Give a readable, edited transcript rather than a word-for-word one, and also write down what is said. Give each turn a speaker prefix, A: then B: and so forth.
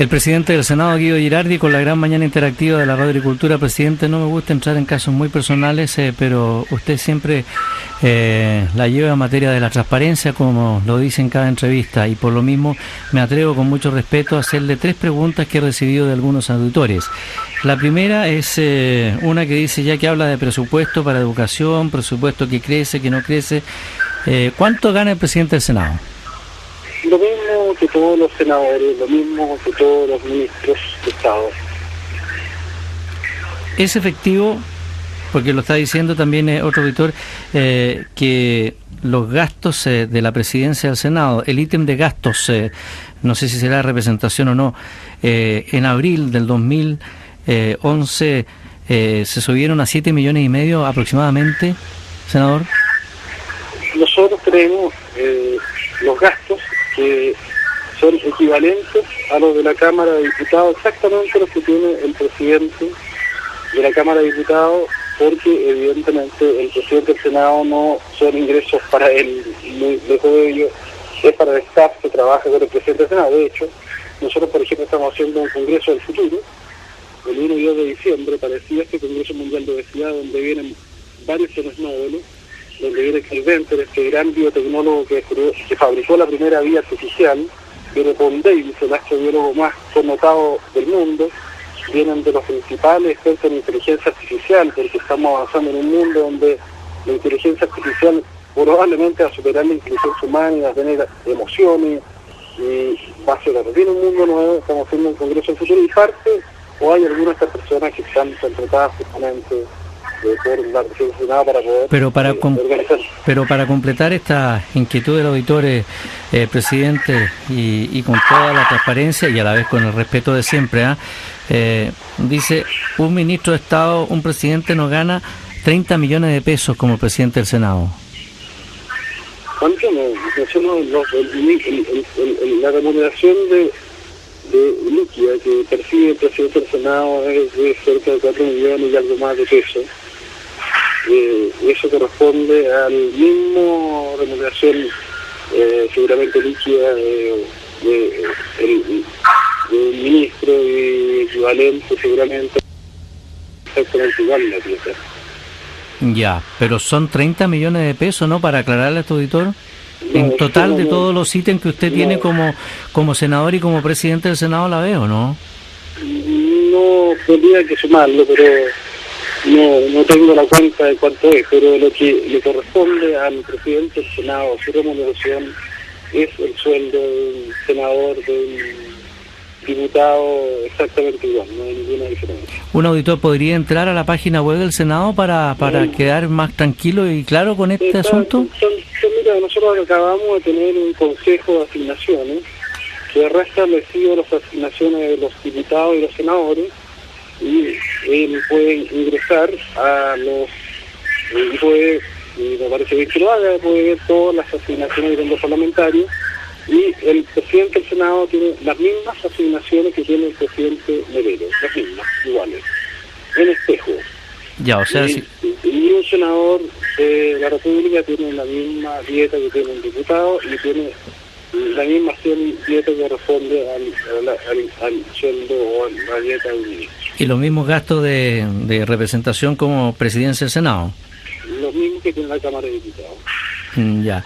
A: El presidente del Senado, Guido Girardi, con la gran mañana interactiva de la Radio Agricultura. Presidente, no me gusta entrar en casos muy personales, pero usted siempre la lleva en materia de la transparencia, como lo dice en cada entrevista, y por lo mismo me atrevo con mucho respeto a hacerle 3 preguntas que he recibido de algunos auditores. La primera es una que dice, ya que habla de presupuesto para educación, presupuesto que crece, que no crece, ¿cuánto gana el presidente del Senado?
B: Lo mismo que todos los senadores, lo mismo que todos los ministros de Estado.
A: ¿Es efectivo, porque lo está diciendo también otro auditor, que los gastos de la presidencia del Senado, el ítem de gastos, no sé si será representación o no, en abril del 2011 se subieron a 7,5 millones aproximadamente, senador?
B: Nosotros tenemos los gastos que son equivalentes a los de la Cámara de Diputados, exactamente los que tiene el presidente de la Cámara de Diputados, porque evidentemente el presidente del Senado no son ingresos para él, muy lejos de ello, es para el staff que trabaja con el presidente del Senado. De hecho, nosotros por ejemplo estamos haciendo un congreso del futuro, el 1 y 2 de diciembre, parecía este Congreso Mundial de Obesidad, donde vienen varios premios Nobel, donde viene Kyle Venter, este gran biotecnólogo que fabricó la primera vía artificial, viene Paul Davis, el astrobiólogo más connotado del mundo, vienen de los principales expertos en inteligencia artificial, porque estamos avanzando en un mundo donde la inteligencia artificial probablemente va a superar la inteligencia humana y va a tener emociones, y va a ser viene un mundo nuevo. Estamos haciendo un congreso del futuro y parte, o hay algunas de estas personas que están contratadas justamente por la presidencia del Senado para poder organizar.
A: Pero para completar esta inquietud del auditor, presidente, y con toda la transparencia y a la vez con el respeto de siempre, dice, un ministro de Estado, un presidente no gana 30 millones de pesos como presidente del Senado.
B: ¿Cuánto? La remuneración de líquida que percibe el presidente del Senado es de cerca de 4 millones y algo más de pesos. Eso corresponde al mismo remuneración seguramente líquida de un ministro, y equivalente seguramente exactamente igual la pieza.
A: Ya, pero son 30 millones de pesos, ¿no? Para aclararle a este auditor. No, en total de todos los ítems que usted tiene como senador y como presidente del Senado, la veo, ¿no?
B: No tendría que sumarlo, pero no tengo la cuenta de cuánto es, pero lo que le corresponde al presidente del Senado, su remuneración, es el sueldo de un senador, de un diputado, exactamente igual, no hay ninguna diferencia.
A: ¿Un auditor podría entrar a la página web del Senado para quedar más tranquilo y claro con este asunto?
B: Mira, nosotros acabamos de tener un consejo de asignaciones que ha restablecido las asignaciones de los diputados y los senadores, y él puede ingresar a los, y me parece bien que lo haga, puede ver todas las asignaciones de los parlamentarios, y el presidente del Senado tiene las mismas asignaciones que tiene el presidente Melero, las mismas, iguales, en espejo.
A: Ya, o sea,
B: y un senador de la República tiene la misma dieta que tiene un diputado, y tiene la misma dieta que corresponde al sueldo o a la dieta del ministro.
A: ¿Y los mismos gastos de representación como presidencia del Senado?
B: Los mismos que tiene la Cámara de Diputados.
A: Ya.